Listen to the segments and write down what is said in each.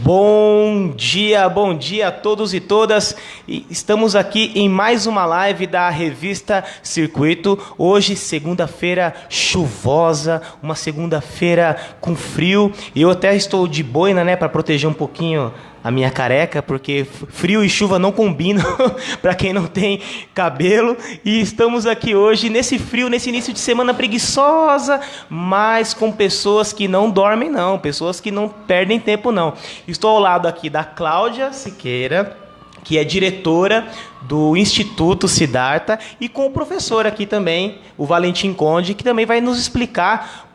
Bom dia a todos e todas. Estamos aqui em mais uma live da revista Circuito. Hoje, segunda-feira chuvosa, uma segunda-feira com frio. Eu até estou de boina, né, para proteger um pouquinho a minha careca, porque frio e chuva não combinam para quem não tem cabelo. E estamos aqui hoje nesse frio, nesse início de semana preguiçosa, mas com pessoas que não dormem não, pessoas que não perdem tempo não. Estou ao lado aqui da Cláudia Siqueira, que é diretora do Instituto Siddhartha, e com o professor aqui também, o Valentim Conde, que também vai nos explicar.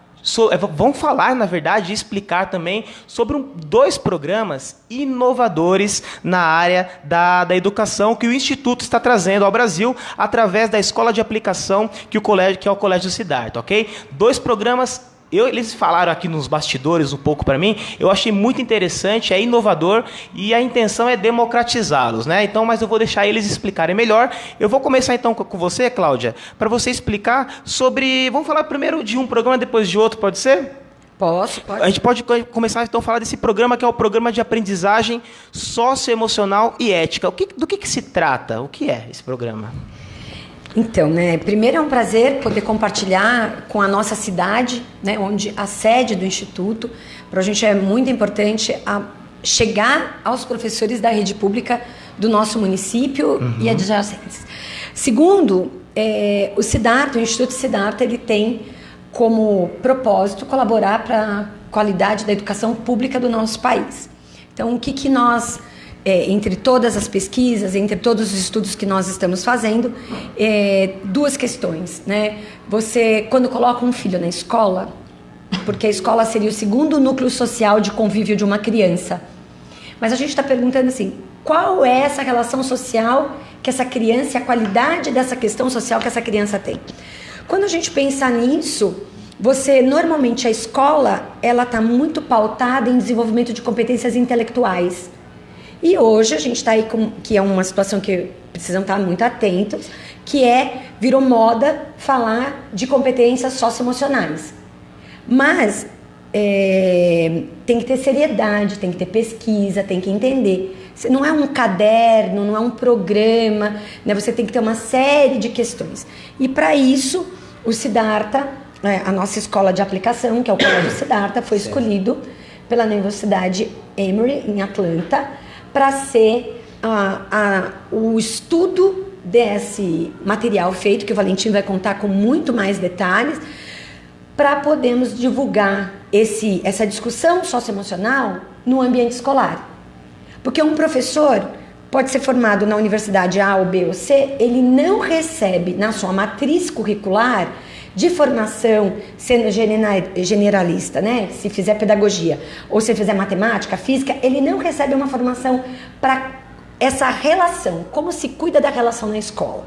Vão falar, na verdade, e explicar também sobre dois programas inovadores na área da educação que o Instituto está trazendo ao Brasil através da escola de aplicação que é o Colégio Siddhartha, ok? Dois programas. Eles falaram aqui nos bastidores um pouco para mim, eu achei muito interessante, é inovador e a intenção é democratizá-los, né? Então, mas eu vou deixar eles explicarem melhor. Eu vou começar então com você, Cláudia, para você explicar sobre... Vamos falar primeiro de um programa, depois de outro, pode ser? Pode. A gente pode começar então a falar desse programa que é o programa de aprendizagem socioemocional e ética. Do que se trata? O que é esse programa? Então, primeiro é um prazer poder compartilhar com a nossa cidade, onde a sede do Instituto, para a gente é muito importante chegar aos professores da rede pública do nosso município e adjacentes. Segundo, o Siddhartha, o Instituto Siddhartha, ele tem como propósito colaborar para a qualidade da educação pública do nosso país. Então, o que nós... entre todas as pesquisas, entre todos os estudos que nós estamos fazendo, duas questões, Você, quando coloca um filho na escola, porque a escola seria o segundo núcleo social de convívio de uma criança, mas a gente está perguntando assim, qual é essa relação social que essa criança, a qualidade dessa questão social que essa criança tem? Quando a gente pensa nisso, normalmente a escola, ela está muito pautada em desenvolvimento de competências intelectuais. E hoje a gente está aí que é uma situação que precisam estar muito atentos, que virou moda falar de competências socioemocionais. Mas tem que ter seriedade, tem que ter pesquisa, tem que entender. Não é um caderno, não é um programa, você tem que ter uma série de questões. E para isso, o Siddhartha, a nossa escola de aplicação, que é o Colégio Siddhartha, foi escolhido pela Universidade Emory, em Atlanta, para ser o estudo desse material feito, que o Valentim vai contar com muito mais detalhes, para podermos divulgar essa discussão socioemocional no ambiente escolar. Porque um professor pode ser formado na universidade A ou B ou C, ele não recebe na sua matriz curricular de formação sendo generalista, se fizer pedagogia, ou se fizer matemática, física, ele não recebe uma formação para essa relação, como se cuida da relação na escola,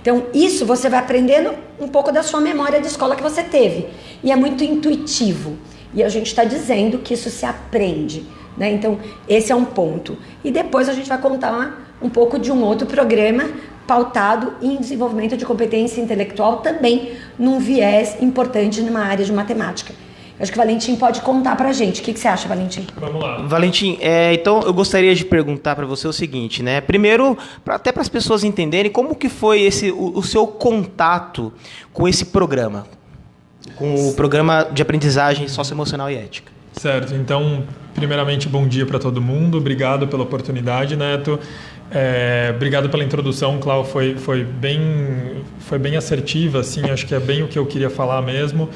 Então, isso você vai aprendendo um pouco da sua memória de escola que você teve, e é muito intuitivo, e a gente está dizendo que isso se aprende, Então, esse é um ponto. E depois a gente vai contar um pouco de um outro programa pautado em desenvolvimento de competência intelectual, também num viés importante numa área de matemática. Acho que o Valentim pode contar pra gente. O que você acha, Valentim? Vamos lá. Valentim, então eu gostaria de perguntar para você o seguinte, Primeiro, até para as pessoas entenderem como que foi o seu contato com esse programa, com o programa de aprendizagem socioemocional e ética. Certo, então, primeiramente, bom dia para todo mundo. Obrigado pela oportunidade, Neto. Obrigado pela introdução, Clau, foi bem assertiva, assim, acho que é bem o que eu queria falar mesmo.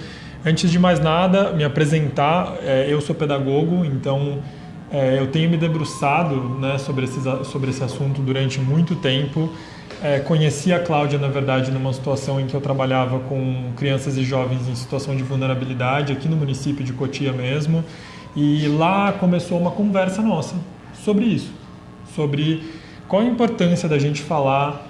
Antes de mais nada, me apresentar, eu sou pedagogo, então eu tenho me debruçado sobre esse assunto durante muito tempo. Conheci a Cláudia, na verdade, numa situação em que eu trabalhava com crianças e jovens em situação de vulnerabilidade, aqui no município de Cotia mesmo, e lá começou uma conversa nossa sobre isso, sobre qual a importância da gente falar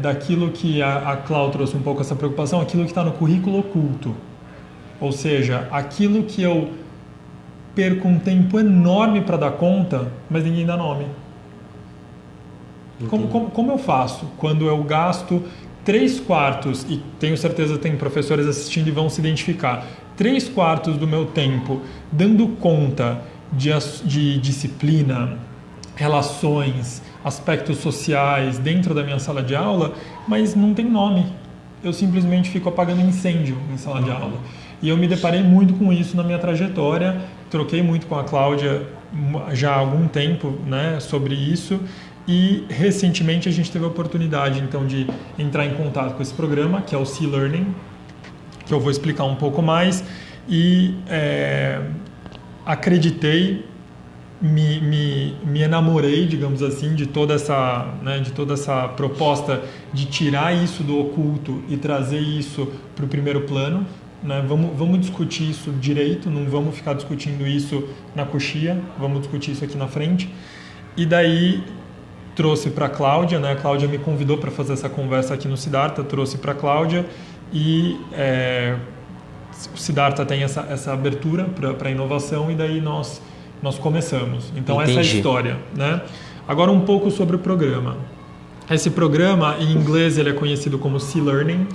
daquilo que a Cláudia trouxe um pouco essa preocupação, aquilo que está no currículo oculto. Ou seja, aquilo que eu perco um tempo enorme para dar conta, mas ninguém dá nome. Como eu faço quando eu gasto 3/4, e tenho certeza que tem professores assistindo e vão se identificar, 3/4 do meu tempo dando conta de disciplina, relações, aspectos sociais dentro da minha sala de aula, mas não tem nome. Eu simplesmente fico apagando incêndio em sala de aula. E eu me deparei muito com isso na minha trajetória, troquei muito com a Cláudia já há algum tempo, né, sobre isso, e recentemente a gente teve a oportunidade então de entrar em contato com esse programa, que é o Sea Learning, que eu vou explicar um pouco mais, e acreditei, me enamorei, digamos assim, de toda essa proposta de tirar isso do oculto e trazer isso para o primeiro plano. Né? Vamos discutir isso direito, não vamos ficar discutindo isso na coxia, vamos discutir isso aqui na frente. E daí trouxe para a Cláudia, né? A Cláudia me convidou para fazer essa conversa aqui no Siddhartha, trouxe para a Cláudia e o Siddhartha tem essa abertura para a inovação e daí nós começamos. Então Entendi. Essa é a história. Né? Agora um pouco sobre o programa. Esse programa, em inglês, ele é conhecido como Sea Learning,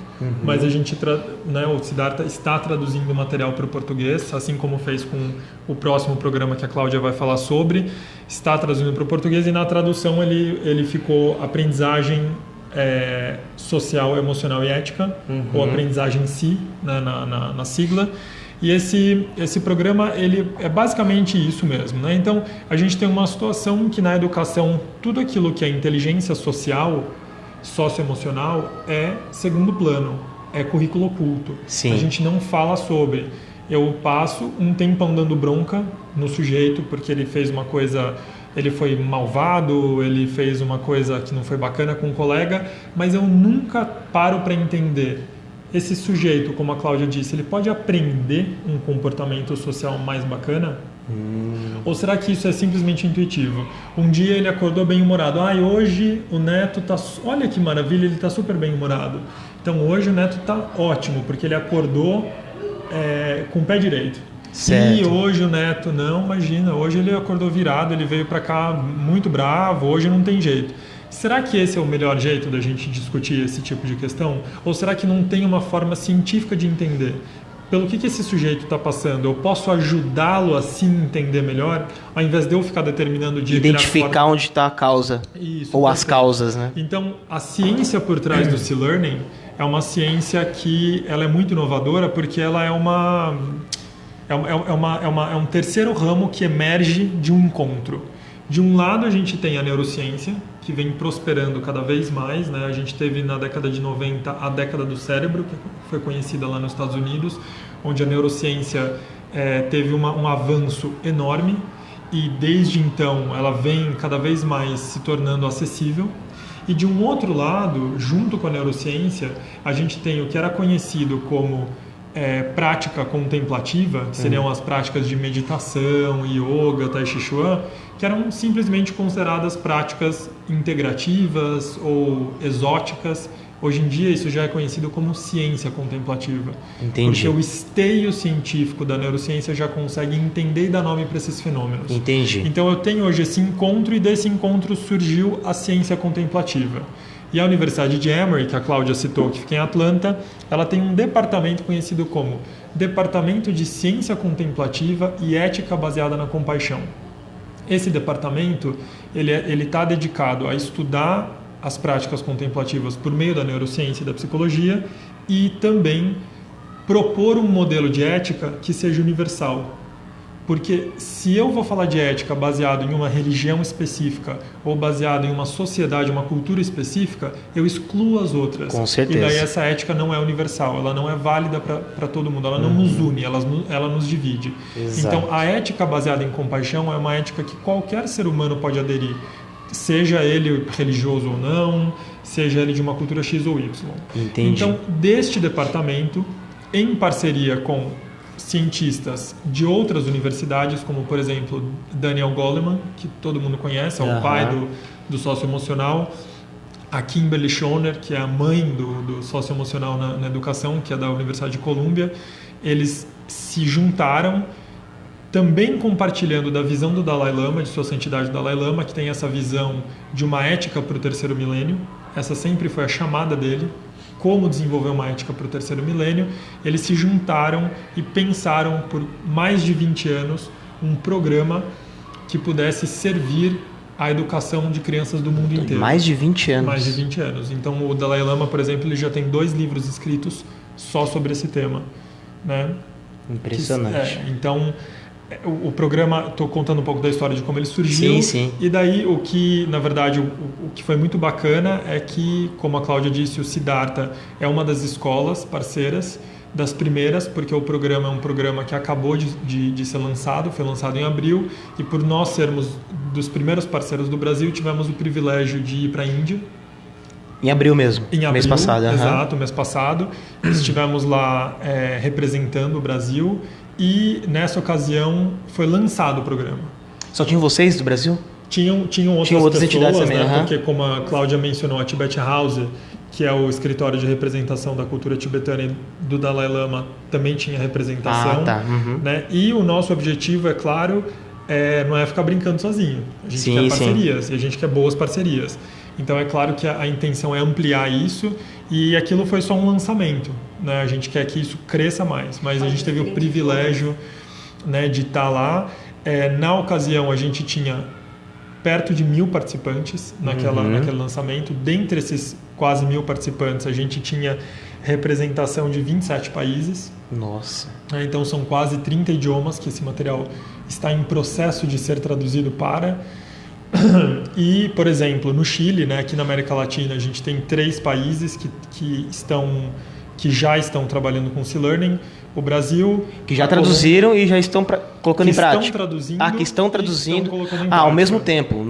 mas a gente, o Siddhartha está traduzindo o material para o português, assim como fez com o próximo programa que a Cláudia vai falar sobre. Está traduzindo para o português e na tradução ele ficou aprendizagem social, emocional e ética, ou aprendizagem SEE, né, na sigla. E esse programa ele é basicamente isso mesmo. Né? Então, a gente tem uma situação que na educação, tudo aquilo que é inteligência social, socioemocional, é segundo plano, é currículo oculto. Sim. A gente não fala sobre. Eu passo um tempão dando bronca no sujeito porque ele fez uma coisa, ele foi malvado, ele fez uma coisa que não foi bacana com um colega, mas eu nunca paro para entender. Esse sujeito, como a Cláudia disse, ele pode aprender um comportamento social mais bacana? Ou será que isso é simplesmente intuitivo? Um dia ele acordou bem-humorado. Hoje o neto tá... Olha que maravilha, ele está super bem-humorado. Então hoje o neto está ótimo, porque ele acordou com o pé direito. Certo. E hoje o neto, não, imagina, hoje ele acordou virado, ele veio para cá muito bravo, hoje não tem jeito. Será que esse é o melhor jeito da gente discutir esse tipo de questão? Ou será que não tem uma forma científica de entender? Pelo que esse sujeito está passando? Eu posso ajudá-lo a se entender melhor, ao invés de eu ficar determinando o dia... Identificar onde está a causa. Isso, ou as causas, né? Então, a ciência por trás do Sea Learning é uma ciência que ela é muito inovadora porque ela é um terceiro ramo que emerge de um encontro. De um lado, a gente tem a neurociência, que vem prosperando cada vez mais. Né? A gente teve na década de 90 a década do cérebro, que foi conhecida lá nos Estados Unidos, onde a neurociência teve um avanço enorme e desde então ela vem cada vez mais se tornando acessível. E de um outro lado, junto com a neurociência, a gente tem o que era conhecido como prática contemplativa, que seriam as práticas de meditação, yoga, tai chi chuan, que eram simplesmente consideradas práticas integrativas ou exóticas. Hoje em dia isso já é conhecido como ciência contemplativa. Entendi. Porque o esteio científico da neurociência já consegue entender e dar nome para esses fenômenos. Entendi. Então eu tenho hoje esse encontro e desse encontro surgiu a ciência contemplativa. E a Universidade de Emory, que a Cláudia citou, que fica em Atlanta, ela tem um departamento conhecido como Departamento de Ciência Contemplativa e Ética Baseada na Compaixão. Esse departamento ele está dedicado a estudar as práticas contemplativas por meio da neurociência e da psicologia e também propor um modelo de ética que seja universal. Porque se eu vou falar de ética baseado em uma religião específica ou baseado em uma sociedade, uma cultura específica, eu excluo as outras. Com certeza. E daí essa ética não é universal, ela não é válida para todo mundo, ela não nos une, ela nos divide. Exato. Então a ética baseada em compaixão é uma ética que qualquer ser humano pode aderir, seja ele religioso ou não, seja ele de uma cultura X ou Y. Entendi. Então, deste departamento, em parceria com cientistas de outras universidades, como por exemplo Daniel Goleman, que todo mundo conhece, é o pai do socioemocional, a Kimberly Schoner, que é a mãe do socioemocional na educação, que é da Universidade de Colômbia. Eles se juntaram, também compartilhando da visão do Dalai Lama, de sua santidade Dalai Lama, que tem essa visão de uma ética para o terceiro milênio. Essa sempre foi a chamada dele, como desenvolver uma ética para o terceiro milênio. Eles se juntaram e pensaram por mais de 20 anos um programa que pudesse servir à educação de crianças do mundo inteiro. Mais de 20 anos. Mais de 20 anos. Então, o Dalai Lama, por exemplo, ele já tem 2 livros escritos só sobre esse tema, né? Impressionante. Então, o programa, estou contando um pouco da história de como ele surgiu. Sim, sim. E daí, o que, na verdade, o que foi muito bacana é que, como a Cláudia disse, o Siddhartha é uma das escolas parceiras, das primeiras, porque o programa é um programa que acabou de ser lançado, foi lançado em abril, e por nós sermos dos primeiros parceiros do Brasil, tivemos o privilégio de ir para a Índia. Em abril mesmo, Em abril, mês passado. Exato, mês passado. Estivemos lá representando o Brasil e nessa ocasião foi lançado o programa. Só tinham vocês do Brasil? Tinham outras pessoas, entidades também, né? Porque como a Cláudia mencionou, a Tibet House, que é o escritório de representação da cultura tibetana do Dalai Lama, também tinha representação. Né? E o nosso objetivo, é claro, não é ficar brincando sozinho. A gente quer parcerias, e a gente quer boas parcerias. Então é claro que a intenção é ampliar isso, e aquilo foi só um lançamento, né? A gente quer que isso cresça mais, mas a gente teve o privilégio, né, de estar lá. Na ocasião a gente tinha perto de 1.000 participantes naquele lançamento. Dentre esses quase 1.000 participantes, a gente tinha representação de 27 países. Nossa. Então são quase 30 idiomas que esse material está em processo de ser traduzido para. E, por exemplo, no Chile, né, aqui na América Latina, a gente tem 3 países que já estão trabalhando com C-Learning. O Brasil... Que já traduziram e já estão colocando em prática. Que estão traduzindo. Ao mesmo tempo.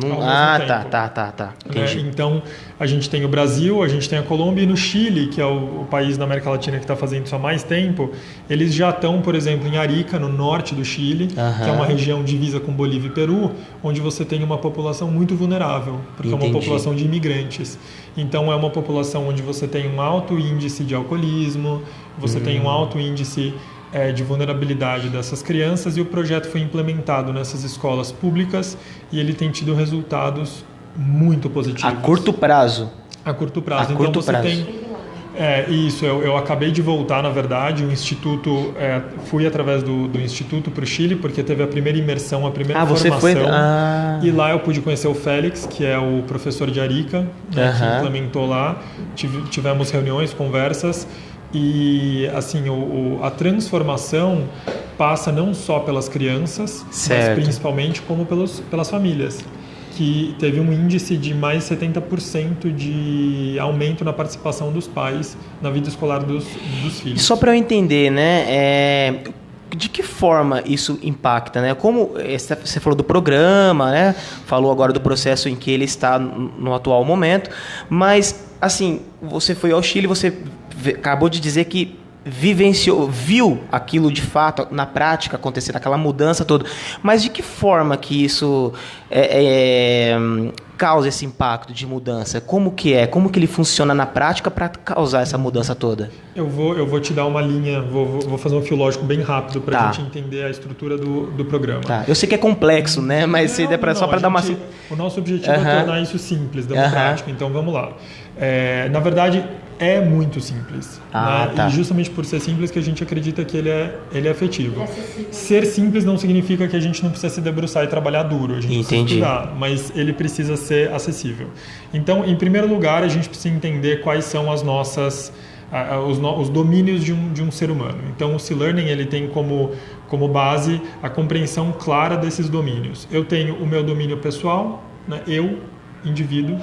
Tá. Então, a gente tem o Brasil, a gente tem a Colômbia, e no Chile, que é o país da América Latina que está fazendo isso há mais tempo, eles já estão, por exemplo, em Arica, no norte do Chile, que é uma região divisa com Bolívia e Peru, onde você tem uma população muito vulnerável, porque é uma população de imigrantes. Então, é uma população onde você tem um alto índice de alcoolismo, você tem um alto índice de vulnerabilidade dessas crianças, e o projeto foi implementado nessas escolas públicas e ele tem tido resultados muito positivos. A curto prazo. A curto prazo. Então você tem... Isso, eu acabei de voltar, na verdade, o Instituto, fui através do Instituto para o Chile, porque teve a primeira imersão, a primeira formação, você foi? E lá eu pude conhecer o Félix, que é o professor de Arica, né, que implementou lá, tivemos reuniões, conversas, e assim, a transformação passa não só pelas crianças, mas principalmente como pelas famílias, que teve um índice de mais de 70% de aumento na participação dos pais na vida escolar dos filhos. E só para eu entender, né, de que forma isso impacta, né? Como você falou do programa, né? Falou agora do processo em que ele está no atual momento, mas assim, você foi ao Chile, você acabou de dizer que viu aquilo de fato na prática acontecer, aquela mudança toda, mas de que forma que isso causa esse impacto de mudança? Como que ele funciona na prática para causar essa mudança toda? Eu vou te dar uma linha, vou fazer um fio lógico bem rápido para a gente entender a estrutura do programa. Eu sei que é complexo, né? Mas só para dar uma... O nosso objetivo é tornar isso simples, democrático, então vamos lá. Na verdade, é muito simples. Né? E justamente por ser simples que a gente acredita que ele é efetivo. Ser simples não significa que a gente não precisa se debruçar e trabalhar duro. A gente precisa estudar, mas ele precisa ser acessível. Então, em primeiro lugar, a gente precisa entender quais são as nossas... os domínios de um ser humano. Então, o C-Learning ele tem como base a compreensão clara desses domínios. Eu tenho o meu domínio pessoal, né? Eu, indivíduo,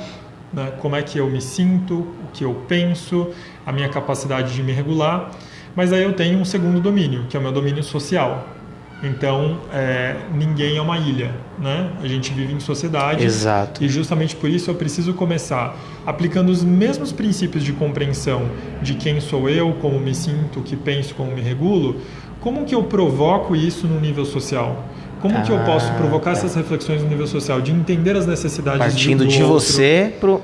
né? Como é que eu me sinto, o que eu penso, a minha capacidade de me regular. Mas aí eu tenho um segundo domínio, que é o meu domínio social. Então, ninguém é uma ilha, né? A gente vive em sociedade. Exato. E justamente por isso eu preciso começar aplicando os mesmos princípios de compreensão de quem sou eu, como me sinto, o que penso, como me regulo. Como que eu provoco isso no nível social? Como que eu posso provocar essas reflexões no nível social, de entender as necessidades partindo do de outro, você pro...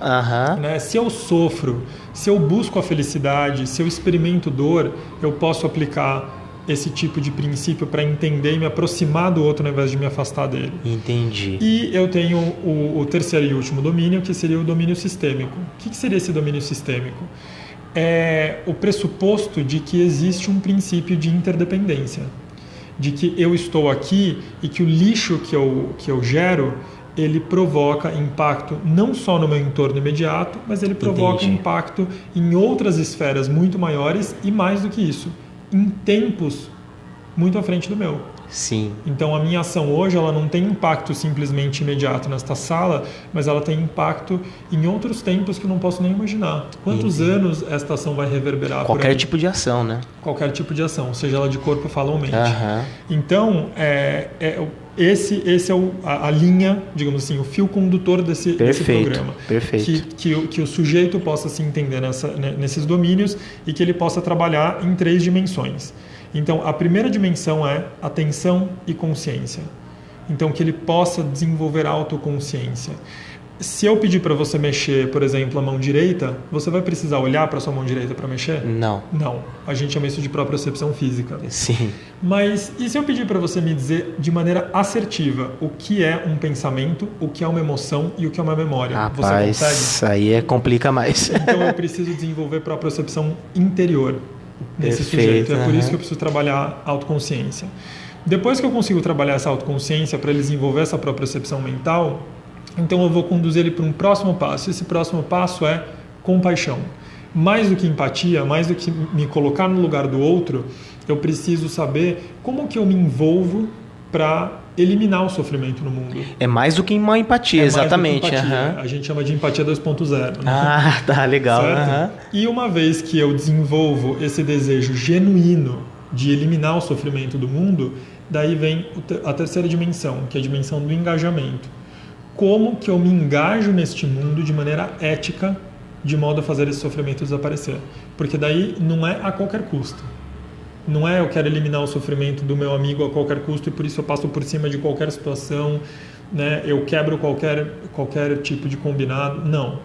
né? Se eu sofro, se eu busco a felicidade, se eu experimento dor, eu posso aplicar esse tipo de princípio para entender e me aproximar do outro ao invés de me afastar dele. Entendi. E eu tenho o terceiro e último domínio, que seria o domínio sistêmico. O que seria esse domínio sistêmico? É o pressuposto de que existe um princípio de interdependência. de que eu estou aqui e que o lixo que eu gero, ele provoca impacto não só no meu entorno imediato, mas ele provoca impacto em outras esferas muito maiores e, mais do que isso, em tempos muito à frente do meu. Sim. Então a minha ação hoje, ela não tem impacto simplesmente imediato nesta sala, mas ela tem impacto em outros tempos que eu não posso nem imaginar. Quantos anos esta ação vai reverberar? Qualquer tipo de ação, né? Qualquer tipo de ação, seja ela de corpo, fala ou mente. Aham. Então, esse é a linha, digamos assim, o fio condutor desse programa. Perfeito. Que o sujeito possa se entender nesses domínios e que ele possa trabalhar em 3 dimensões. Então, a primeira dimensão é atenção e consciência. Então, que ele possa desenvolver autoconsciência. Se eu pedir para você mexer, por exemplo, a mão direita, você vai precisar olhar para a sua mão direita para mexer? Não. Não. A gente chama isso de propriocepção física. Sim. Mas e se eu pedir para você me dizer de maneira assertiva o que é um pensamento, o que é uma emoção e o que é uma memória? Rapaz, você consegue? Isso aí complica mais. Então eu preciso desenvolver propriocepção interior nesse sujeito. É por isso que eu preciso trabalhar autoconsciência. Depois que eu consigo trabalhar essa autoconsciência para ele desenvolver essa propriocepção mental, então eu vou conduzir ele para um próximo passo. Esse próximo passo é compaixão. Mais do que empatia, mais do que me colocar no lugar do outro, eu preciso saber como que eu me envolvo para eliminar o sofrimento no mundo. É mais do que uma empatia, exatamente. Mais do que empatia. A gente chama de empatia 2.0. Né? Ah, tá legal. E uma vez que eu desenvolvo esse desejo genuíno de eliminar o sofrimento do mundo, daí vem a terceira dimensão, que é a dimensão do engajamento. Como que eu me engajo neste mundo de maneira ética, de modo a fazer esse sofrimento desaparecer? Porque daí não é a qualquer custo. Não é eu quero eliminar o sofrimento do meu amigo a qualquer custo e por isso eu passo por cima de qualquer situação, né? Eu quebro qualquer tipo de combinado. Não.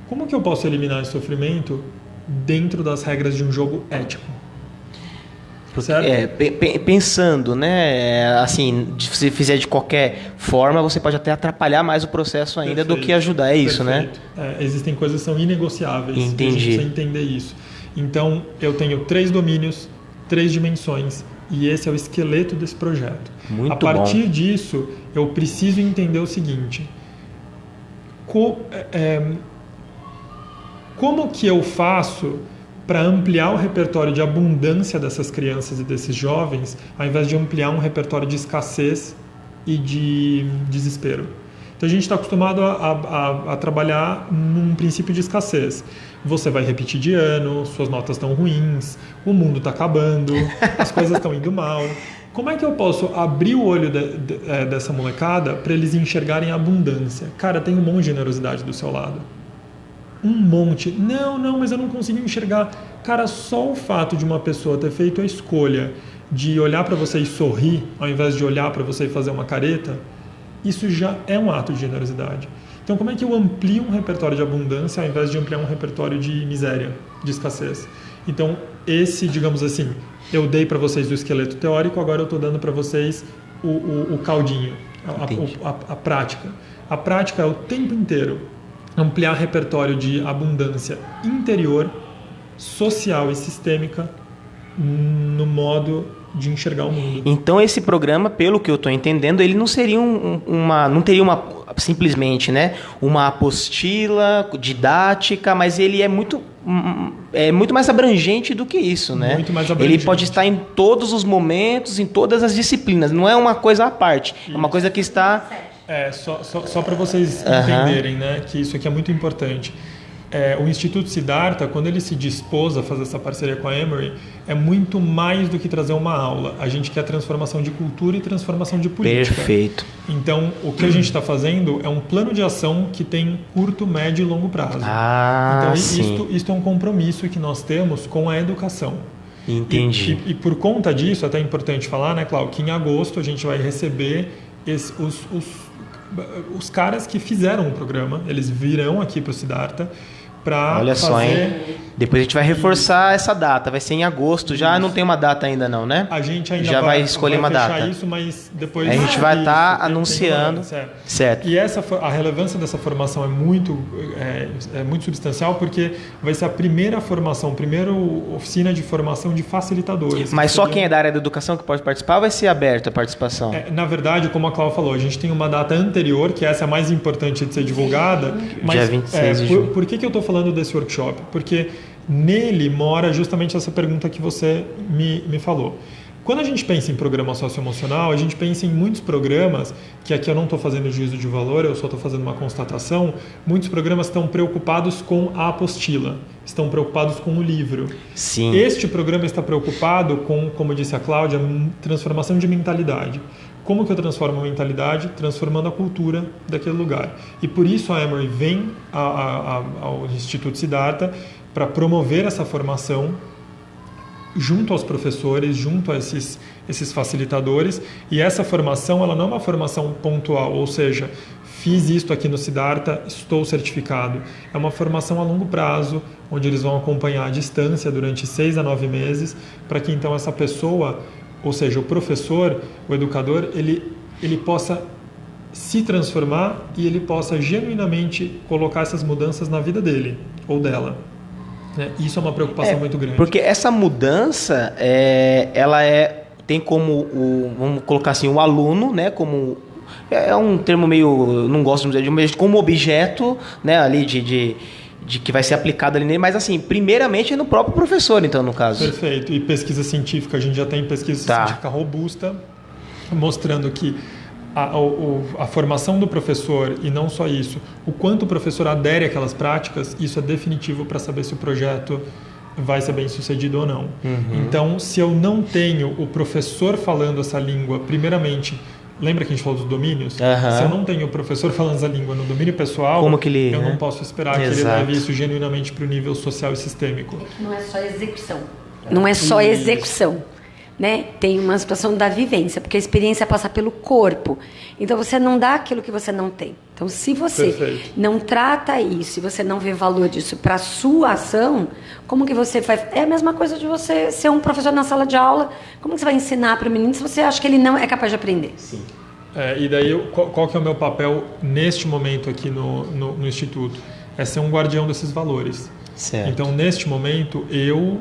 Como que eu posso eliminar esse sofrimento dentro das regras de um jogo ético? Pensando, né? Assim, se você fizer de qualquer forma, você pode até atrapalhar mais o processo ainda do que ajudar. É isso, né? Existem coisas que são inegociáveis. Entendi. E a gente precisa entender isso. Então, eu tenho 3 domínios, 3 dimensões, e esse é o esqueleto desse projeto. Muito a partir bom. disso, eu preciso entender o seguinte: como que eu faço para ampliar o repertório de abundância dessas crianças e desses jovens, ao invés de ampliar um repertório de escassez e de desespero? Então a gente está acostumado a trabalhar num princípio de escassez. Você vai repetir de ano, suas notas estão ruins, o mundo está acabando, as coisas estão indo mal. Como é que eu posso abrir o olho dessa molecada para eles enxergarem a abundância? Cara, tem um monte de generosidade do seu lado. Um monte. Não, mas eu não consigo enxergar. Cara, só o fato de uma pessoa ter feito a escolha de olhar para você e sorrir, ao invés de olhar para você e fazer uma careta, isso já é um ato de generosidade. Então, como é que eu amplio um repertório de abundância ao invés de ampliar um repertório de miséria, de escassez? Então, digamos assim, eu dei para vocês o esqueleto teórico, agora eu estou dando para vocês o caldinho, a prática. A prática é o tempo inteiro ampliar repertório de abundância interior, social e sistêmica no modo de enxergar o mundo. Então esse programa, pelo que eu estou entendendo, ele não seria não teria simplesmente, né, uma apostila didática, mas ele é muito mais abrangente do que isso, né? Muito mais abrangente. Ele pode estar em todos os momentos, em todas as disciplinas. Não é uma coisa à parte. Isso. É uma coisa que está... Só para vocês entenderem, né, que isso aqui é muito importante. O Instituto Siddhartha, quando ele se dispôs a fazer essa parceria com a Emory, é muito mais do que trazer uma aula. A gente quer transformação de cultura e transformação de política. Perfeito. Então, o que a gente está fazendo é um plano de ação que tem curto, médio e longo prazo. Então, isto é um compromisso que nós temos com a educação. Entendi. E por conta disso, até é importante falar, né, Cláudio, que em agosto a gente vai receber os caras que fizeram o programa. Eles virão aqui para o Siddhartha para Olha fazer... só, hein? Depois a gente vai reforçar essa data. Vai ser em agosto. Já não tem uma data ainda não, né? A gente ainda já vai escolher uma fechar data. isso, mas depois... A gente vai estar tem anunciando. Certo. E a relevância dessa formação é muito substancial, porque vai ser a primeira oficina de formação de facilitadores. Mas só quem é da área da educação que pode participar, vai ser aberta a participação? Na verdade, como a Cláudia falou, a gente tem uma data anterior, que essa é a mais importante de ser divulgada. Mas, dia 26 de junho. Por que eu estou falando desse workshop? Porque nele mora justamente essa pergunta que você me falou. Quando a gente pensa em programa socioemocional, a gente pensa em muitos programas, que aqui eu não estou fazendo juízo de valor, eu só estou fazendo uma constatação, muitos programas estão preocupados com a apostila, estão preocupados com o livro. Sim. Este programa está preocupado com, como disse a Cláudia, transformação de mentalidade. Como que eu transformo a mentalidade? Transformando a cultura daquele lugar. E por isso a Emory vem ao Instituto Siddhartha para promover essa formação junto aos professores, junto a esses facilitadores. E essa formação, ela não é uma formação pontual, ou seja, fiz isto aqui no Siddhartha, estou certificado. É uma formação a longo prazo, onde eles vão acompanhar à distância durante 6 a 9 meses, para que então essa pessoa, ou seja, o professor, o educador, ele possa se transformar e ele possa genuinamente colocar essas mudanças na vida dele ou dela. Isso é uma preocupação muito grande. Porque essa mudança, tem como, vamos colocar assim, o aluno, né, como... É um termo meio, não gosto de dizer, mas como objeto, né, ali de que vai ser aplicado ali nele, mas assim, primeiramente é no próprio professor, então, no caso. Perfeito. E pesquisa científica, a gente já tem pesquisa científica robusta, mostrando que a formação do professor, e não só isso, o quanto o professor adere àquelas práticas, isso é definitivo para saber se o projeto vai ser bem sucedido ou não. Uhum. Então, se eu não tenho o professor falando essa língua, primeiramente, lembra que a gente falou dos domínios? Uhum. Se eu não tenho o professor falando essa língua no domínio pessoal, eu não posso esperar que ele leve isso genuinamente para o nível social e sistêmico. Não é só execução. Não é só execução. Né? Tem uma situação da vivência, porque a experiência passa pelo corpo. Então, você não dá aquilo que você não tem. Então, se você não trata isso, se você não vê valor disso para a sua ação, como que você faz? É a mesma coisa de você ser um professor na sala de aula. Como que você vai ensinar para o menino se você acha que ele não é capaz de aprender? Sim. E daí, qual que é o meu papel neste momento aqui no Instituto? É ser um guardião desses valores. Certo. Então, neste momento, eu,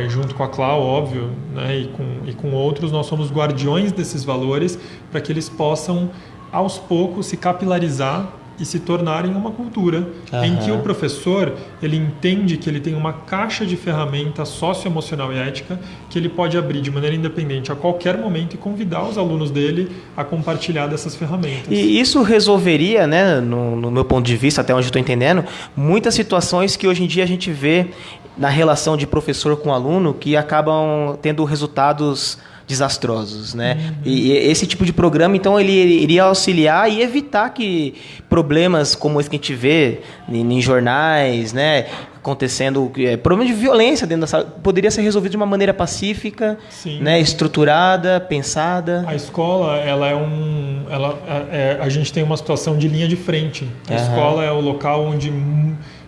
junto com a Clau, óbvio, né, e com outros, nós somos guardiões desses valores para que eles possam, aos poucos, se capilarizar e se tornarem uma cultura em que o professor, ele entende que ele tem uma caixa de ferramentas socioemocional e ética que ele pode abrir de maneira independente a qualquer momento e convidar os alunos dele a compartilhar dessas ferramentas. E isso resolveria, né, no meu ponto de vista, até onde eu estou entendendo, muitas situações que hoje em dia a gente vê na relação de professor com aluno que acabam tendo resultados desastrosos, né? E esse tipo de programa, então, ele iria auxiliar e evitar que problemas como esse que a gente vê em jornais, né, acontecendo, problema de violência dentro da sala, poderia ser resolvido de uma maneira pacífica, né, estruturada, pensada. A escola, a gente tem uma situação de linha de frente. A escola é o local onde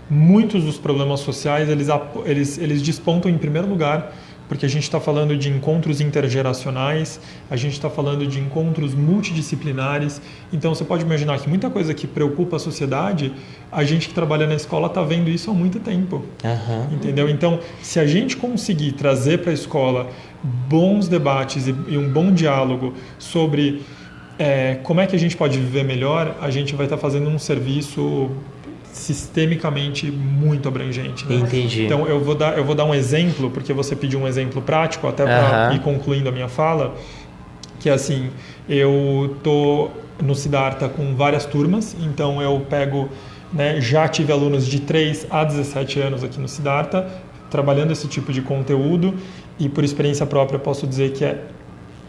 muitos dos problemas sociais eles despontam em primeiro lugar, porque a gente está falando de encontros intergeracionais, a gente está falando de encontros multidisciplinares. Então, você pode imaginar que muita coisa que preocupa a sociedade, a gente que trabalha na escola está vendo isso há muito tempo. Entendeu? Então, se a gente conseguir trazer para a escola bons debates e um bom diálogo sobre como é que a gente pode viver melhor, a gente vai estar fazendo um serviço sistemicamente muito abrangente, né? Entendi. Então eu vou dar um exemplo, porque você pediu um exemplo prático, até para ir concluindo a minha fala, que é assim, eu tô no Siddhartha com várias turmas, então eu pego, né, já tive alunos de 3 a 17 anos aqui no Siddhartha, trabalhando esse tipo de conteúdo, e por experiência própria posso dizer que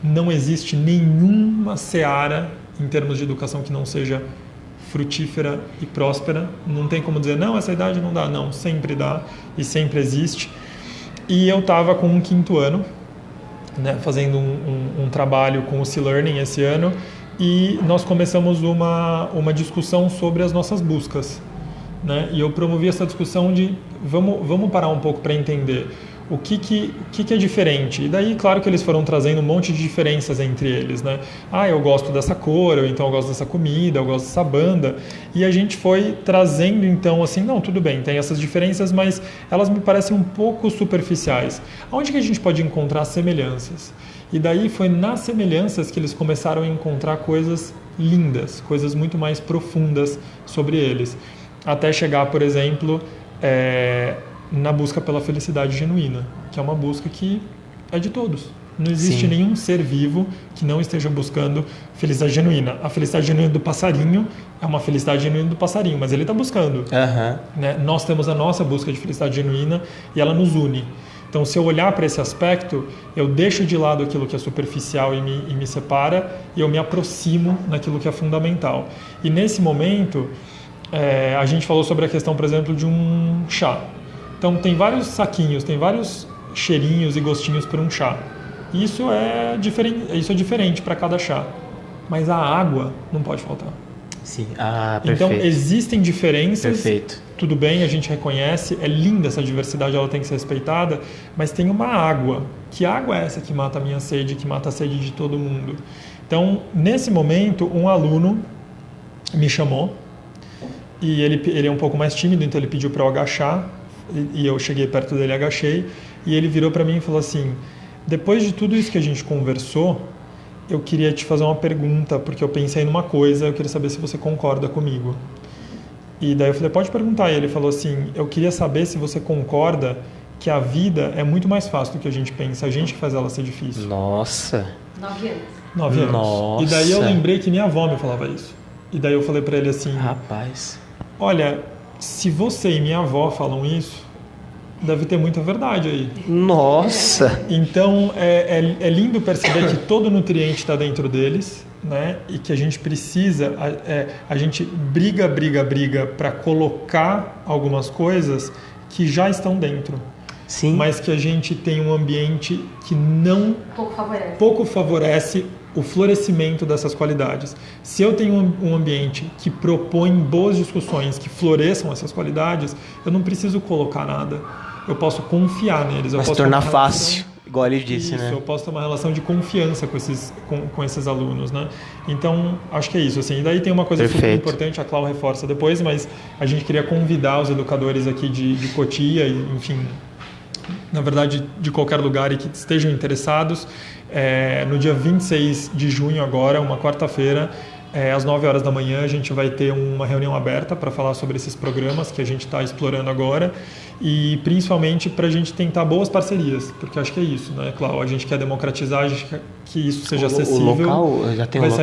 não existe nenhuma seara em termos de educação que não seja frutífera e próspera. Não tem como dizer, não, essa idade não dá. Não, sempre dá e sempre existe. E eu estava com um 5º ano, né, fazendo um trabalho com o C-Learning esse ano, e nós começamos uma discussão sobre as nossas buscas. né? E eu promovi essa discussão de vamos parar um pouco para entender o que é diferente. E daí, claro que eles foram trazendo um monte de diferenças entre eles, né? Eu gosto dessa cor, ou então eu gosto dessa comida, eu gosto dessa banda. E a gente foi trazendo, então, assim, não, tudo bem, tem essas diferenças, mas elas me parecem um pouco superficiais. Onde que a gente pode encontrar semelhanças? E daí foi nas semelhanças que eles começaram a encontrar coisas lindas, coisas muito mais profundas sobre eles. Até chegar, por exemplo, na busca pela felicidade genuína, que é uma busca que é de todos. Não existe nenhum ser vivo que não esteja buscando felicidade genuína. A felicidade genuína do passarinho é uma felicidade genuína do passarinho, mas ele está buscando. Né? Nós temos a nossa busca de felicidade genuína e ela nos une. Então, se eu olhar para esse aspecto, eu deixo de lado aquilo que é superficial e me separa e eu me aproximo naquilo que é fundamental. E nesse momento, a gente falou sobre a questão, por exemplo, de um chá. Então, tem vários saquinhos, tem vários cheirinhos e gostinhos para um chá. Isso é diferente para cada chá. Mas a água não pode faltar. Sim, perfeito. Então, existem diferenças. Perfeito. Tudo bem, a gente reconhece, é linda essa diversidade, ela tem que ser respeitada, mas tem uma água. Que água é essa que mata a minha sede, que mata a sede de todo mundo? Então, nesse momento, um aluno me chamou, e ele é um pouco mais tímido, então ele pediu para eu agachar, e eu cheguei perto dele, agachei, e ele virou para mim e falou assim: depois de tudo isso que a gente conversou, eu queria te fazer uma pergunta, porque eu pensei numa coisa, eu queria saber se você concorda comigo. E daí eu falei, pode perguntar. E ele falou assim, eu queria saber se você concorda que a vida é muito mais fácil do que a gente pensa, a gente que faz ela ser difícil. Nossa. 9 anos. 9 anos. Nossa. E daí eu lembrei que minha avó me falava isso. E daí eu falei para ele assim, rapaz, olha, se você e minha avó falam isso, deve ter muita verdade aí. Nossa. Então, é lindo perceber que todo nutriente está dentro deles, né? E que a gente precisa, a gente briga para colocar algumas coisas que já estão dentro. Sim. Mas que a gente tem um ambiente que pouco favorece o florescimento dessas qualidades. Se eu tenho um ambiente que propõe boas discussões, que floresçam essas qualidades, eu não preciso colocar nada. Eu posso confiar neles. Vai se tornar fácil, igual ele disse, né? Eu posso ter uma relação de confiança com esses alunos, né? Então, acho que é isso, assim. E daí tem uma coisa super importante, a Clau reforça depois, mas a gente queria convidar os educadores aqui de Cotia, e, enfim, na verdade, de qualquer lugar e que estejam interessados. No dia 26 de junho agora, uma quarta-feira, às 9 horas da manhã, a gente vai ter uma reunião aberta para falar sobre esses programas que a gente está explorando agora e principalmente para a gente tentar boas parcerias, porque acho que é isso, né, Cláudio? A gente quer democratizar, a gente quer que isso seja acessível. O local já tem local?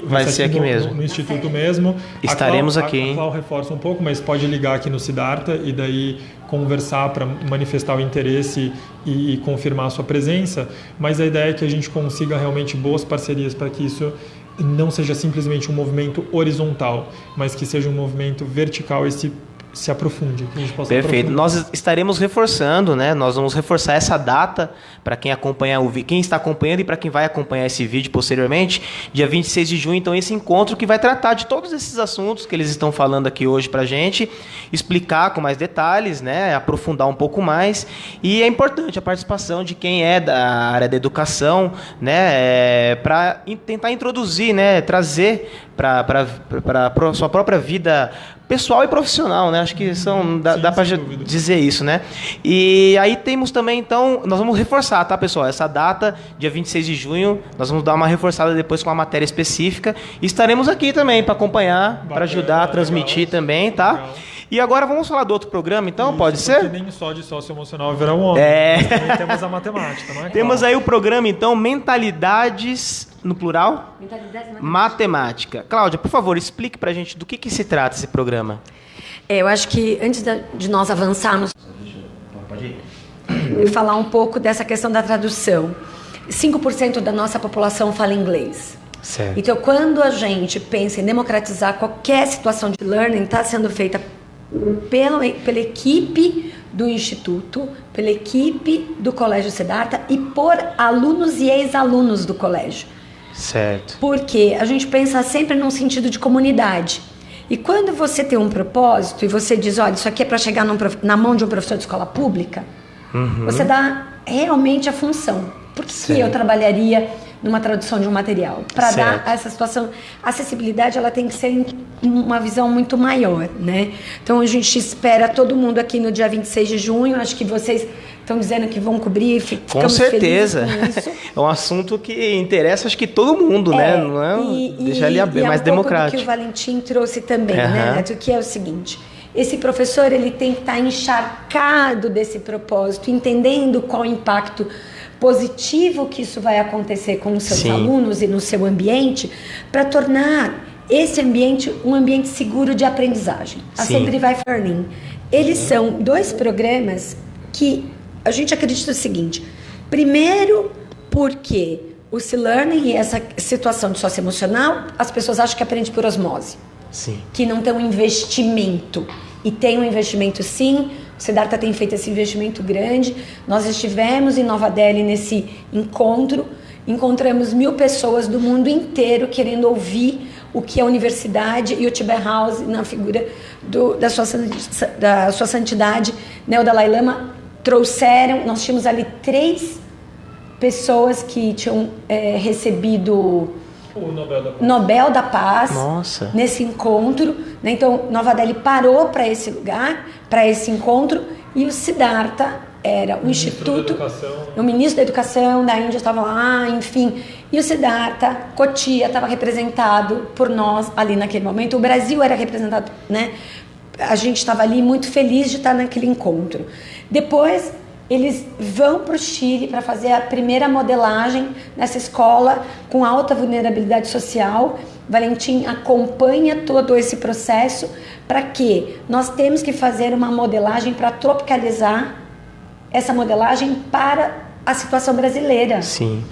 Vai ser aqui mesmo. No Instituto mesmo. Estaremos aqui, hein? A Cláudio reforça um pouco, mas pode ligar aqui no Siddhartha e daí conversar para manifestar o interesse e confirmar a sua presença, mas a ideia é que a gente consiga realmente boas parcerias para que isso não seja simplesmente um movimento horizontal, mas que seja um movimento vertical e se aprofunde. Que a gente possa Perfeito. Nós estaremos reforçando, né? Nós vamos reforçar essa data para quem acompanha quem está acompanhando e para quem vai acompanhar esse vídeo posteriormente, dia 26 de junho. Então, esse encontro que vai tratar de todos esses assuntos que eles estão falando aqui hoje para a gente, explicar com mais detalhes, né? Aprofundar um pouco mais. E é importante a participação de quem é da área da educação, né? Para tentar introduzir, né? Trazer para a sua própria vida pessoal e profissional, né? Acho que dá para dizer isso, né? E aí temos também, então, nós vamos reforçar, tá, pessoal? Essa data, dia 26 de junho, nós vamos dar uma reforçada depois com uma matéria específica. E estaremos aqui também para acompanhar, para ajudar a transmitir também, tá? Legal. E agora vamos falar do outro programa, então? Isso, pode ser? Nem só de socioemocional virar um homem. Também temos a matemática, não é? Temos aí o programa, então, Mentalidades, no plural? Mentalidades Matemática. Cláudia, por favor, explique pra gente do que se trata esse programa. Eu acho que antes de nós avançarmos, falar um pouco dessa questão da tradução. 5% da nossa população fala inglês. Certo. Então, quando a gente pensa em democratizar qualquer situação de learning, está sendo feita pela equipe do Instituto, pela equipe do Colégio Siddhartha e por alunos e ex-alunos do colégio. Certo. Porque a gente pensa sempre num sentido de comunidade. E quando você tem um propósito e você diz, olha, isso aqui é para chegar na mão de um professor de escola pública, você dá realmente a função. Por que eu trabalharia numa tradução de um material? Para dar essa situação, a acessibilidade ela tem que ser uma visão muito maior, né? Então a gente espera todo mundo aqui no dia 26 de junho, acho que vocês estão dizendo que vão cobrir, com certeza. É um assunto que interessa, acho que todo mundo, né? Não é deixar ele mais democrático. Que o Valentim trouxe também, né, Neto? Que é o seguinte: esse professor ele tem que estar encharcado desse propósito, entendendo qual o impacto positivo que isso vai acontecer com os seus alunos e no seu ambiente, para tornar esse ambiente um ambiente seguro de aprendizagem. A Sempre Vai Learning. Eles são 2 programas que a gente acredita o seguinte: primeiro, porque o C-Learning e essa situação de socioemocional, as pessoas acham que aprende por osmose. Que não tem um investimento. E tem um investimento sim. O Siddhartha tem feito esse investimento grande. Nós estivemos em Nova Delhi nesse encontro. Encontramos 1000 pessoas do mundo inteiro querendo ouvir o que a universidade e o Tibet House, na figura da sua santidade, né, o Dalai Lama, trouxeram. Nós tínhamos ali 3 pessoas que tinham recebido o Nobel da Paz nesse encontro, né? Então Nova Delhi parou para esse lugar, para esse encontro, e o Siddhartha era o instituto, o ministro da Educação da Índia estava lá, enfim, e o Siddhartha Kotia estava representado por nós ali naquele momento. O Brasil era representado, né? A gente estava ali muito feliz de estar naquele encontro. Depois eles vão para o Chile para fazer a primeira modelagem nessa escola com alta vulnerabilidade social. Valentim acompanha todo esse processo. Para quê? Nós temos que fazer uma modelagem para tropicalizar essa modelagem para a situação brasileira.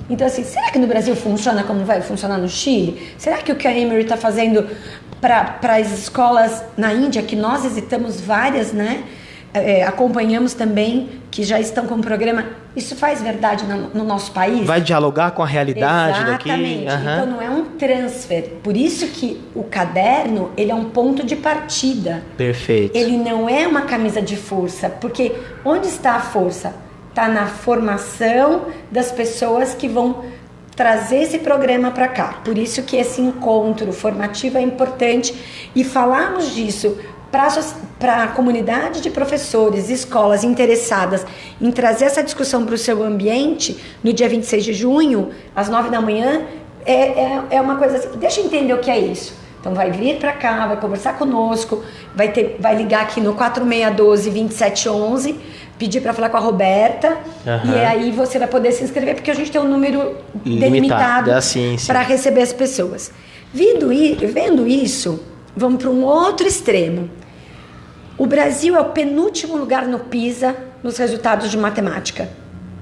Então, assim, será que no Brasil funciona como vai funcionar no Chile? Será que o que a Emory está fazendo para as escolas na Índia, que nós visitamos várias, né? Acompanhamos também, que já estão com o programa, isso faz verdade no nosso país? Vai dialogar com a realidade daqui? Exatamente. Então não é um transfer. Por isso que o caderno, ele é um ponto de partida. Perfeito. Ele não é uma camisa de força, porque onde está a força? Está na formação das pessoas que vão trazer esse programa para cá. Por isso que esse encontro formativo é importante, e falarmos disso para a comunidade de professores, escolas interessadas em trazer essa discussão para o seu ambiente, no dia 26 de junho, às 9 da manhã, é uma coisa assim. Deixa eu entender o que é isso. Então vai vir para cá, vai conversar conosco, vai ligar aqui no 4612-2711, pedir para falar com a Roberta, e aí você vai poder se inscrever, porque a gente tem um número delimitado para receber as pessoas. Vendo isso, vamos para um outro extremo. O Brasil é o penúltimo lugar no PISA nos resultados de matemática,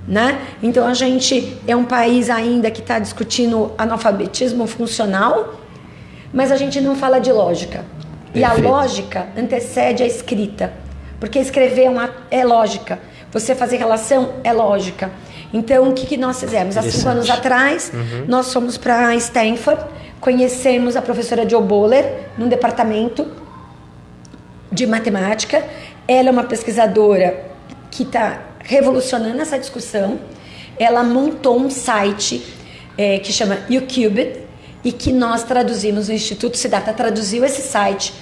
né? Então a gente é um país ainda que está discutindo analfabetismo funcional, mas a gente não fala de lógica. E a lógica antecede a escrita, porque escrever é lógica, você fazer relação é lógica. Então o que nós fizemos? Há 5 anos atrás, nós fomos para Stanford, conhecemos a professora Jo Boaler num departamento de matemática. Ela é uma pesquisadora que está revolucionando essa discussão. Ela montou um site que chama YouQubit, e que nós traduzimos, o Instituto Siddhartha traduziu esse site.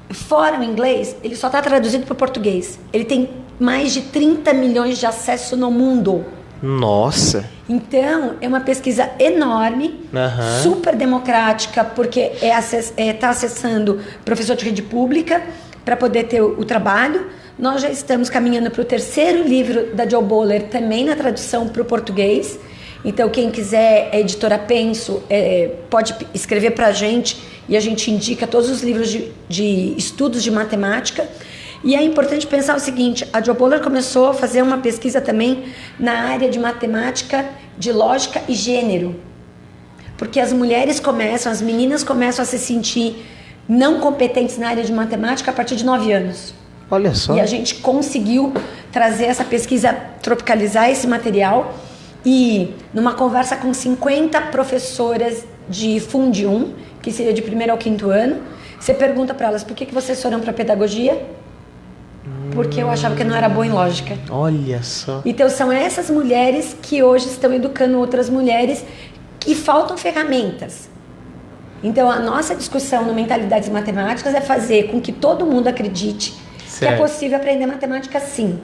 Fora o inglês, ele só está traduzido para o português. Ele tem mais de 30 milhões de acessos no mundo. Nossa! Então, é uma pesquisa enorme, super democrática, porque está acessando professor de rede pública para poder ter o trabalho. Nós já estamos caminhando para o 3º livro da Jo Boaler, também na tradução para o português. Então, quem quiser, a editora Penso, pode escrever para a gente, e a gente indica todos os livros de estudos de matemática. E é importante pensar o seguinte: a Jo Boaler começou a fazer uma pesquisa também na área de matemática, de lógica e gênero. Porque as meninas começam a se sentir não competentes na área de matemática a partir de 9 anos. Olha só. E a gente conseguiu trazer essa pesquisa, tropicalizar esse material, e numa conversa com 50 professoras de Fundium, que seria de 1º ao 5º ano, Você pergunta para elas, por que vocês foram para pedagogia? Porque eu achava que não era boa em lógica. Olha só. Então são essas mulheres que hoje estão educando outras mulheres e faltam ferramentas. Então a nossa discussão no Mentalidades Matemáticas é fazer com que todo mundo acredite que é possível aprender matemática sim.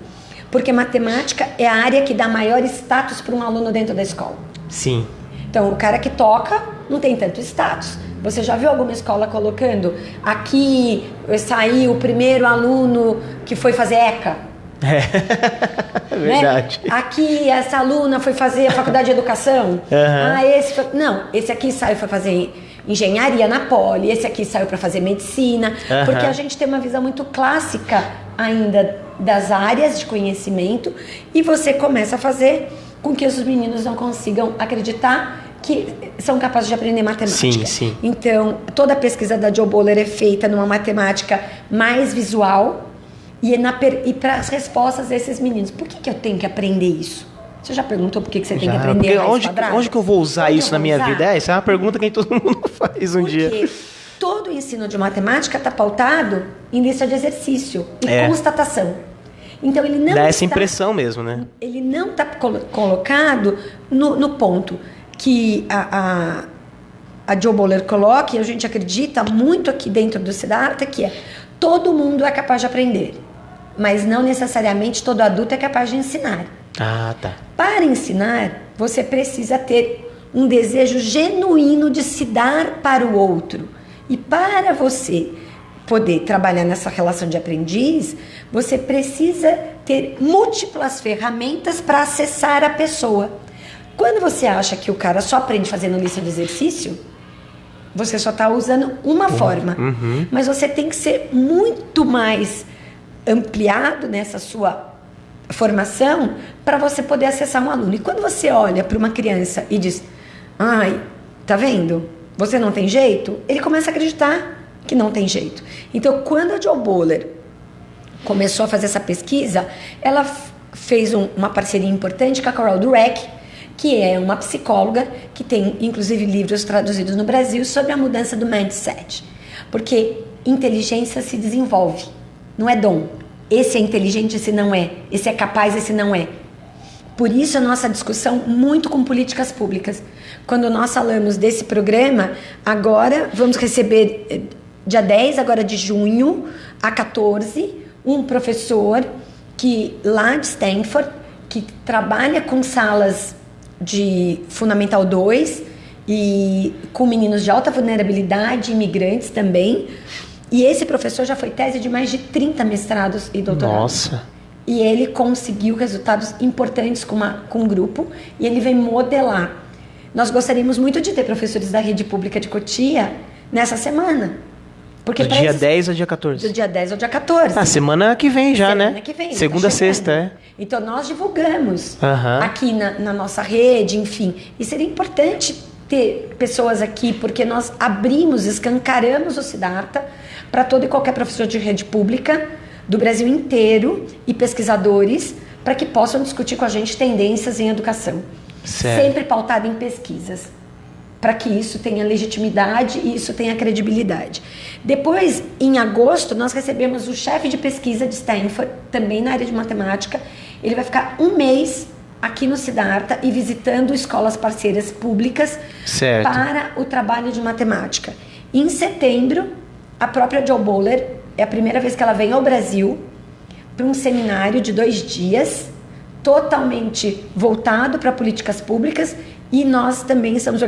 Porque matemática é a área que dá maior status para um aluno dentro da escola. Sim. Então o cara que toca não tem tanto status. Você já viu alguma escola colocando aqui saiu o primeiro aluno que foi fazer ECA? É verdade. Né? Aqui essa aluna foi fazer a faculdade de educação. Não, esse aqui saiu para fazer engenharia na Poli, esse aqui saiu para fazer medicina, porque a gente tem uma visão muito clássica ainda das áreas de conhecimento e você começa a fazer com que os meninos não consigam acreditar que são capazes de aprender matemática. Sim, sim. Então, toda a pesquisa da Jo Boaler é feita numa matemática mais visual e para as respostas desses meninos. Por que eu tenho que aprender isso? Você já perguntou por que você tem que aprender raiz quadrada? Onde que eu vou usar isso na minha vida? Essa é uma pergunta que todo mundo faz um dia. Porque todo o ensino de matemática está pautado em lista de exercício e constatação. Então, ele não dá essa impressão mesmo, né? Ele não está colocado no ponto que a Jo Boaler coloca, e a gente acredita muito aqui dentro do Siddhartha, que é todo mundo é capaz de aprender, mas não necessariamente todo adulto é capaz de ensinar. Ah, tá. Para ensinar, você precisa ter um desejo genuíno de se dar para o outro. E para você poder trabalhar nessa relação de aprendiz, você precisa ter múltiplas ferramentas para acessar a pessoa. Quando você acha que o cara só aprende fazendo lista de exercício, você só está usando uma forma. Mas você tem que ser muito mais ampliado nessa sua formação para você poder acessar um aluno. E quando você olha para uma criança e diz, ai, tá vendo? Você não tem jeito? Ele começa a acreditar que não tem jeito. Então, quando a Jo Boaler começou a fazer essa pesquisa, ela fez uma parceria importante com a Carol Dweck, que é uma psicóloga que tem, inclusive, livros traduzidos no Brasil sobre a mudança do mindset. Porque inteligência se desenvolve, não é dom. Esse é inteligente, esse não é. Esse é capaz, esse não é. Por isso a nossa discussão muito com políticas públicas. Quando nós falamos desse programa, agora vamos receber, dia 10 agora de junho, a 14, um professor que lá de Stanford, que trabalha com salas de Fundamental 2 e com meninos de alta vulnerabilidade, imigrantes também. E esse professor já foi tese de mais de 30 mestrados e doutorados. Nossa! E ele conseguiu resultados importantes com um grupo e ele vem modelar. Nós gostaríamos muito de ter professores da rede pública de Cotia nessa semana. Porque do dia 10 ao dia 14. Do dia 10 ao dia 14. Ah, semana que vem já, semana né? Que vem, segunda a sexta, é. Então nós divulgamos aqui na nossa rede, enfim. E seria importante ter pessoas aqui, porque nós abrimos, escancaramos o Siddhartha para todo e qualquer professor de rede pública do Brasil inteiro e pesquisadores para que possam discutir com a gente tendências em educação. Certo. Sempre pautado em pesquisas, para que isso tenha legitimidade e isso tenha credibilidade. Depois, em agosto, nós recebemos o chefe de pesquisa de Stanford, também na área de matemática. Ele vai ficar um mês aqui no Siddhartha e visitando escolas parceiras públicas para o trabalho de matemática. Em setembro, a própria Jo Boaler, é a primeira vez que ela vem ao Brasil para um seminário de 2 dias, totalmente voltado para políticas públicas, e nós também estamos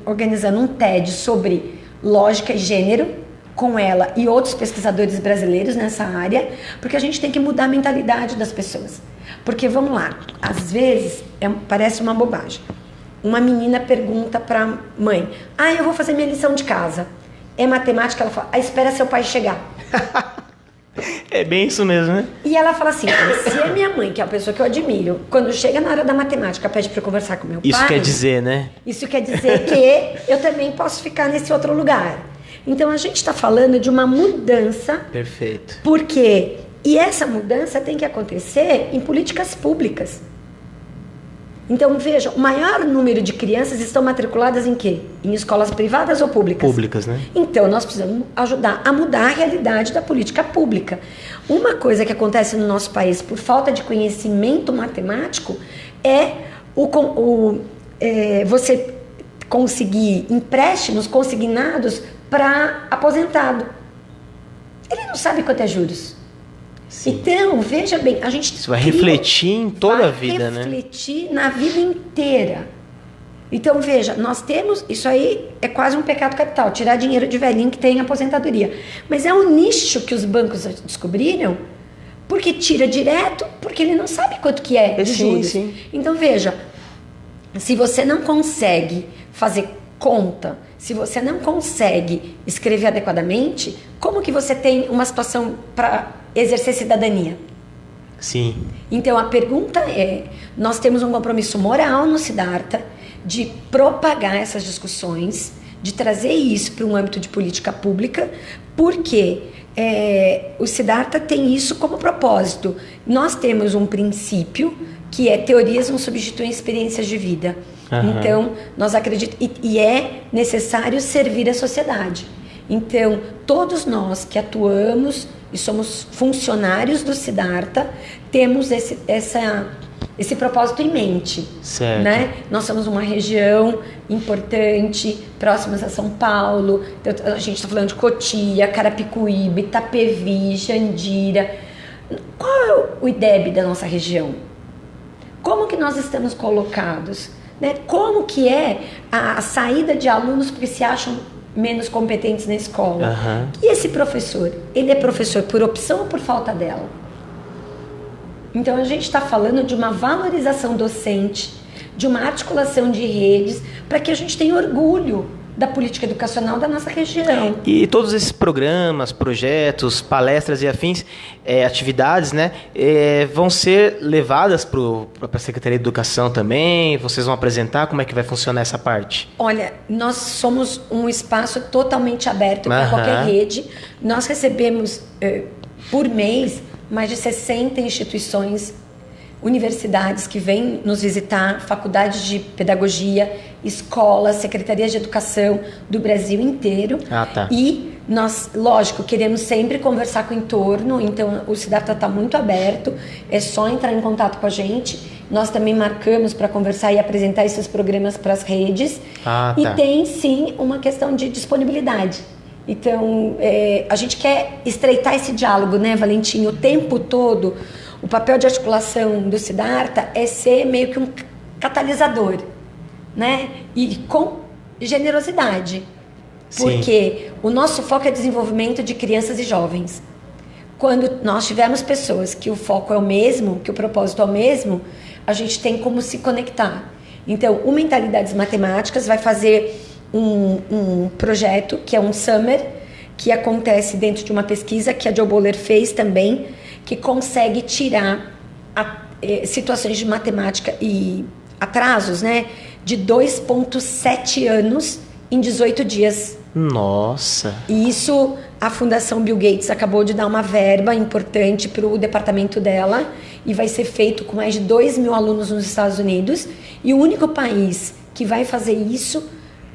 organizando um TED sobre lógica e gênero com ela e outros pesquisadores brasileiros nessa área, porque a gente tem que mudar a mentalidade das pessoas. Porque, vamos lá, às vezes parece uma bobagem. Uma menina pergunta para a mãe, eu vou fazer minha lição de casa. É matemática? Ela fala, espera seu pai chegar. É bem isso mesmo, né? E ela fala assim, se a minha mãe, que é uma pessoa que eu admiro, quando chega na hora da matemática, pede para eu conversar com meu pai... Isso quer dizer, né? Isso quer dizer que eu também posso ficar nesse outro lugar. Então, a gente está falando de uma mudança... Perfeito. Por quê? E essa mudança tem que acontecer em políticas públicas. Então, veja, o maior número de crianças estão matriculadas em quê? Em escolas privadas ou públicas? Públicas, né? Então, nós precisamos ajudar a mudar a realidade da política pública. Uma coisa que acontece no nosso país por falta de conhecimento matemático é você conseguir empréstimos consignados para aposentado. Ele não sabe quanto é juros. Sim. Então, veja bem, a gente... Isso vai refletir em toda a vida, né? Vai refletir na vida inteira. Então, veja, nós temos... Isso aí é quase um pecado capital, tirar dinheiro de velhinho que tem aposentadoria. Mas é um nicho que os bancos descobriram, porque tira direto, porque ele não sabe quanto que é de juros. Sim. Então, veja, se você não consegue fazer conta, se você não consegue escrever adequadamente, como que você tem uma situação para exercer cidadania? Sim. Então a pergunta é, nós temos um compromisso moral no Siddhartha de propagar essas discussões, de trazer isso para um âmbito de política pública, porque o Siddhartha tem isso como propósito. Nós temos um princípio que é teorias não substituem experiências de vida. Uhum. Então, nós acreditamos, e é necessário servir a sociedade. Então, todos nós que atuamos e somos funcionários do Siddhartha, temos esse propósito em mente. Certo. Né? Nós somos uma região importante, próximas a São Paulo, então, a gente está falando de Cotia, Carapicuíba, Itapevi, Jandira. Qual é o IDEB da nossa região? Como que nós estamos colocados? Né? Como que é a saída de alunos porque se acham menos competentes na escola? Uhum. E esse professor? Ele é professor por opção ou por falta dela? Então a gente está falando de uma valorização docente, de uma articulação de redes, para que a gente tenha orgulho da política educacional da nossa região. E todos esses programas, projetos, palestras e afins, atividades, né, vão ser levadas para a Secretaria de Educação também? Vocês vão apresentar? Como é que vai funcionar essa parte? Olha, nós somos um espaço totalmente aberto para qualquer rede. Nós recebemos, por mês, mais de 60 instituições, universidades que vêm nos visitar, faculdades de pedagogia, escolas, secretarias de educação do Brasil inteiro. Ah, tá. E nós, lógico, queremos sempre conversar com o entorno, então o Siddhartha está muito aberto, é só entrar em contato com a gente. Nós também marcamos para conversar e apresentar esses programas para as redes. Ah, tá. E tem, sim, uma questão de disponibilidade. Então, a gente quer estreitar esse diálogo, né, Valentim? O tempo todo, o papel de articulação do Siddhartha é ser meio que um catalisador, né? E com generosidade. Sim. Porque o nosso foco é desenvolvimento de crianças e jovens. Quando nós tivermos pessoas que o foco é o mesmo, que o propósito é o mesmo, a gente tem como se conectar. Então, o Mentalidades Matemáticas vai fazer um projeto que é um summer, que acontece dentro de uma pesquisa que a Joe Boller fez também, que consegue tirar situações de matemática e atrasos, né, de 2,7 anos em 18 dias. Nossa! E isso, a Fundação Bill Gates acabou de dar uma verba importante para o departamento dela, e vai ser feito com mais de 2.000 alunos nos Estados Unidos, e o único país que vai fazer isso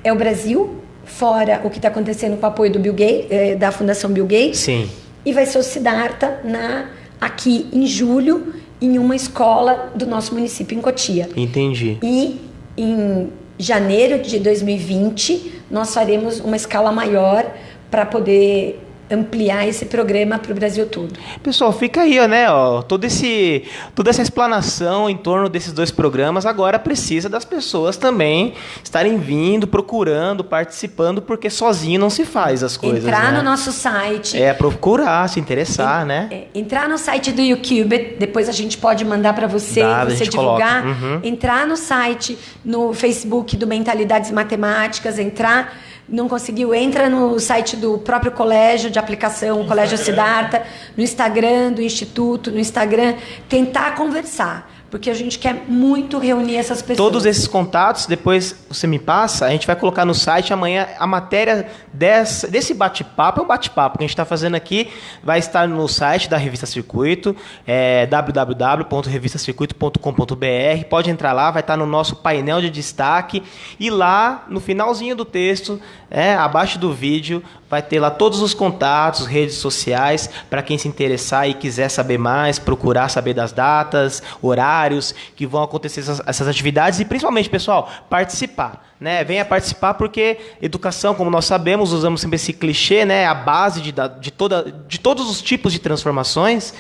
é o Brasil, fora o que está acontecendo com o apoio do Bill Gates, da Fundação Bill Gates. Sim. E vai ser o Siddhartha aqui em julho, em uma escola do nosso município, em Cotia. Entendi. E em janeiro de 2020, nós faremos uma escala maior para poder ampliar esse programa para o Brasil todo. Pessoal, fica aí, né? Toda essa explanação em torno desses dois programas agora precisa das pessoas também estarem vindo, procurando, participando, porque sozinho não se faz as coisas. Entrar né? no nosso site. Procurar, se interessar, né? Entrar no site do YouCube, depois a gente pode mandar para você, você divulgar. Uhum. Entrar no site, no Facebook do Mentalidades Matemáticas, não conseguiu, entra no site do próprio colégio de aplicação, o Colégio Siddhartha, no Instagram do Instituto, no Instagram, tentar conversar. porque a gente quer muito reunir essas pessoas. Todos esses contatos, depois você me passa, a gente vai colocar no site amanhã. A matéria desse bate-papo, é um bate-papo que a gente está fazendo aqui, vai estar no site da Revista Circuito, www.revistacircuito.com.br. Pode entrar lá, vai estar no nosso painel de destaque, e lá no finalzinho do texto, abaixo do vídeo, vai ter lá todos os contatos, redes sociais, para quem se interessar e quiser saber mais, procurar saber das datas, horários que vão acontecer essas atividades, e principalmente, pessoal, participar. Venha participar, porque educação, como nós sabemos, usamos sempre esse clichê, a base de todos os tipos de transformações,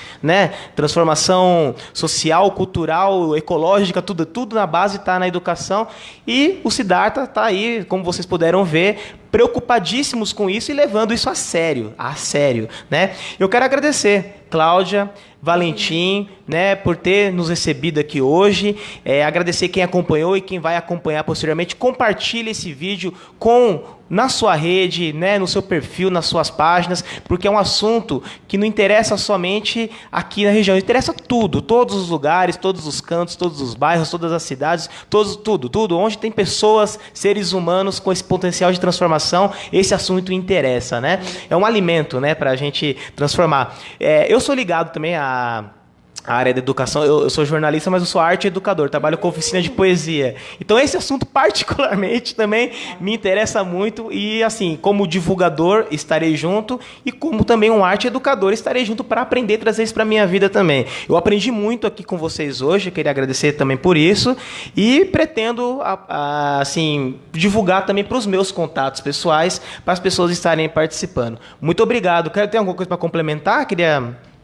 transformação social, cultural, ecológica, tudo na base está na educação, e o Siddhartha está aí, como vocês puderam ver, preocupadíssimos com isso e levando isso a sério, Eu quero agradecer, Cláudia, Valentim, por ter nos recebido aqui hoje. Agradecer quem acompanhou e quem vai acompanhar posteriormente. Compartilhe esse vídeo na sua rede, no seu perfil, nas suas páginas, porque é um assunto que não interessa somente aqui na região, interessa tudo, todos os lugares, todos os cantos, todos os bairros, todas as cidades, tudo, onde tem pessoas, seres humanos com esse potencial de transformação, esse assunto interessa, É um alimento, para a gente transformar. Eu sou ligado também à área da educação. Eu sou jornalista, mas eu sou arte educador, trabalho com oficina de poesia. Então esse assunto particularmente também me interessa muito, e assim, como divulgador estarei junto, e como também um arte educador estarei junto para aprender e trazer isso para a minha vida também. Eu aprendi muito aqui com vocês hoje, eu queria agradecer também por isso, e pretendo assim, divulgar também para os meus contatos pessoais, para as pessoas estarem participando. Muito obrigado. Tem alguma coisa para complementar?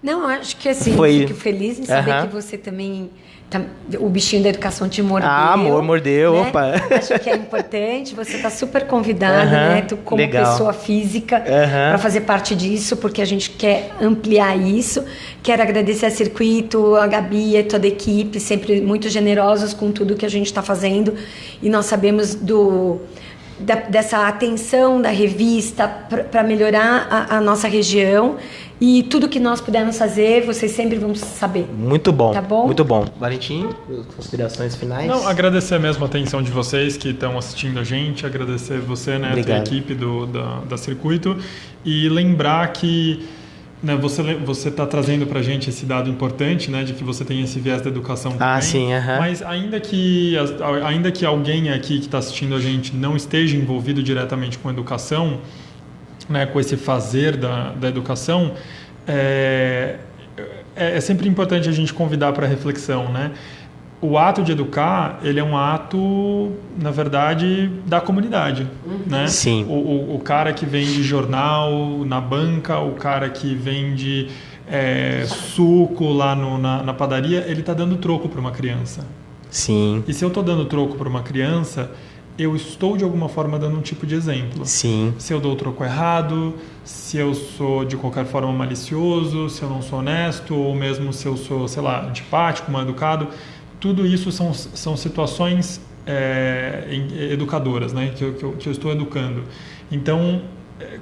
Não, acho que assim, fico feliz em saber que você também... o bichinho da educação te mordeu. Mordeu, opa. Acho que é importante, você está super convidado, Tu como pessoa física, para fazer parte disso, porque a gente quer ampliar isso. Quero agradecer a Circuito, a Gabi e toda a equipe, sempre muito generosos com tudo que a gente está fazendo, e nós sabemos dessa atenção da revista para melhorar a nossa região, e tudo que nós pudermos fazer, vocês sempre vão saber. Muito bom. Tá bom? Muito bom. Valentim, considerações finais? Não, agradecer mesmo a atenção de vocês que estão assistindo a gente, agradecer você, a equipe da Circuito, e lembrar que você está trazendo para a gente esse dado importante, de que você tem esse viés da educação também. Sim, Mas ainda que alguém aqui que está assistindo a gente não esteja envolvido diretamente com educação, com esse fazer da educação, é sempre importante a gente convidar para reflexão, O ato de educar, ele é um ato, na verdade, da comunidade, Sim. O cara que vende jornal na banca, o cara que vende suco lá na padaria, ele está dando troco para uma criança. Sim. E se eu estou dando troco para uma criança, eu estou de alguma forma dando um tipo de exemplo. Sim. Se eu dou o troco errado, se eu sou de qualquer forma malicioso, se eu não sou honesto, ou mesmo se eu sou, antipático, mal educado, tudo isso são situações educadoras, que eu estou educando. Então,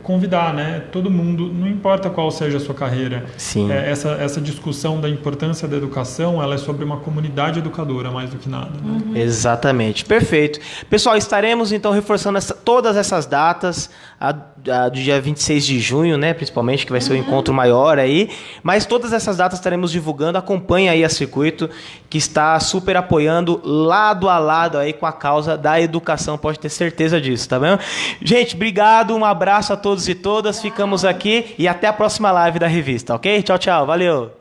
convidar, todo mundo, não importa qual seja a sua carreira. Sim. Essa discussão da importância da educação, ela é sobre uma comunidade educadora, mais do que nada. Exatamente, perfeito. Pessoal, estaremos então reforçando todas essas datas, a do dia 26 de junho, principalmente, que vai ser o encontro maior aí, mas todas essas datas estaremos divulgando. Acompanhe aí a Circuito, que está super apoiando lado a lado aí com a causa da educação, pode ter certeza disso, tá bom? Gente, obrigado, um abraço a todos e todas, ficamos aqui e até a próxima live da revista, ok? Tchau, tchau, valeu!